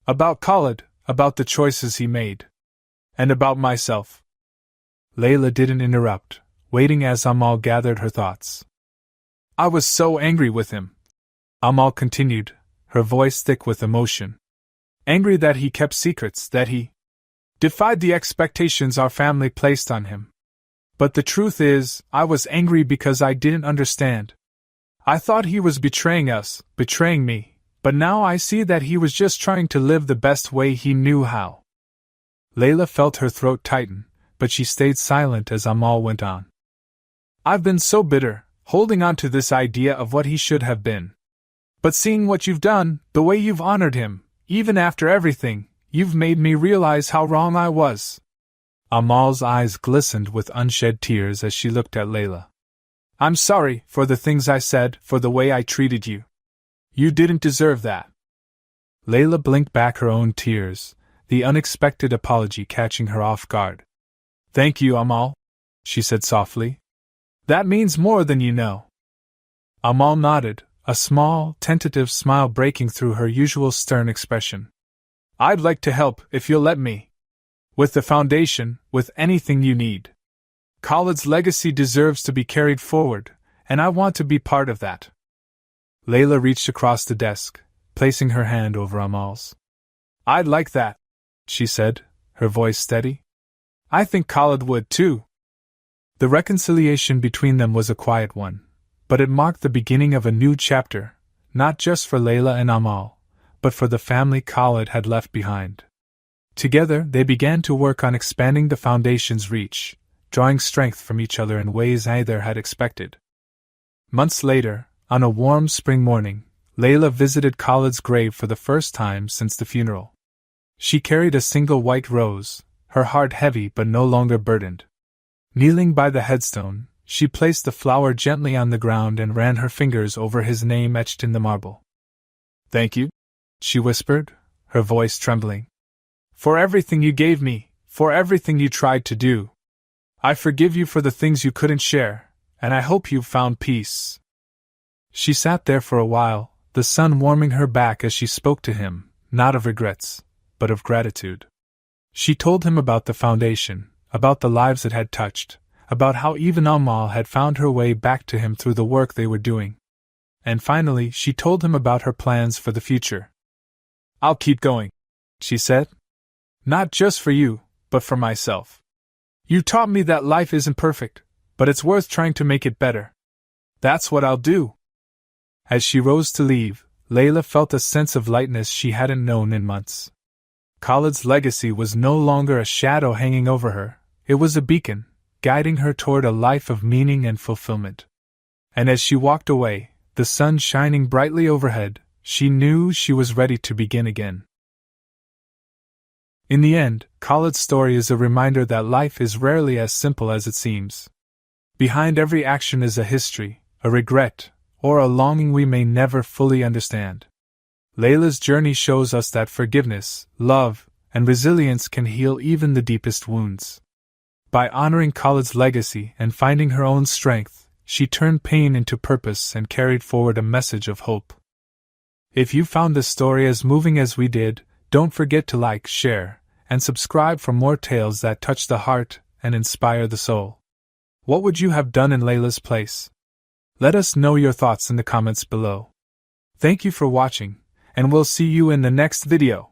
"About Khalid, about the choices he made. And about myself." Layla didn't interrupt, waiting as Amal gathered her thoughts. "I was so angry with him," Amal continued, her voice thick with emotion. "Angry that he kept secrets, that he defied the expectations our family placed on him. But the truth is, I was angry because I didn't understand. I thought he was betraying us, betraying me, but now I see that he was just trying to live the best way he knew how." Layla felt her throat tighten, but she stayed silent as Amal went on. "I've been so bitter, holding on to this idea of what he should have been. But seeing what you've done, the way you've honored him, even after everything, you've made me realize how wrong I was." Amal's eyes glistened with unshed tears as she looked at Layla. "I'm sorry for the things I said, for the way I treated you. You didn't deserve that." Layla blinked back her own tears, the unexpected apology catching her off guard. "Thank you, Amal," she said softly. "That means more than you know." Amal nodded, a small, tentative smile breaking through her usual stern expression. "I'd like to help, if you'll let me. With the foundation, with anything you need. Khalid's legacy deserves to be carried forward, and I want to be part of that." Layla reached across the desk, placing her hand over Amal's. "I'd like that," she said, her voice steady. "I think Khalid would, too." The reconciliation between them was a quiet one, but it marked the beginning of a new chapter, not just for Layla and Amal, but for the family Khalid had left behind. Together, they began to work on expanding the foundation's reach, drawing strength from each other in ways neither had expected. Months later, on a warm spring morning, Layla visited Khalid's grave for the first time since the funeral. She carried a single white rose, her heart heavy but no longer burdened. Kneeling by the headstone, she placed the flower gently on the ground and ran her fingers over his name etched in the marble. "Thank you," she whispered, her voice trembling. "For everything you gave me, for everything you tried to do. I forgive you for the things you couldn't share, and I hope you've found peace." She sat there for a while, the sun warming her back as she spoke to him, not of regrets, but of gratitude. She told him about the foundation, about the lives it had touched, about how even Amal had found her way back to him through the work they were doing. And finally, she told him about her plans for the future. "I'll keep going," she said. "Not just for you, but for myself. You taught me that life isn't perfect, but it's worth trying to make it better. That's what I'll do." As she rose to leave, Layla felt a sense of lightness she hadn't known in months. Khalid's legacy was no longer a shadow hanging over her, it was a beacon, guiding her toward a life of meaning and fulfillment. And as she walked away, the sun shining brightly overhead, she knew she was ready to begin again. In the end, Khalid's story is a reminder that life is rarely as simple as it seems. Behind every action is a history, a regret, or a longing we may never fully understand. Layla's journey shows us that forgiveness, love, and resilience can heal even the deepest wounds. By honoring Khalid's legacy and finding her own strength, she turned pain into purpose and carried forward a message of hope. If you found this story as moving as we did, don't forget to like, share, and subscribe for more tales that touch the heart and inspire the soul. What would you have done in Layla's place? Let us know your thoughts in the comments below. Thank you for watching, and we'll see you in the next video.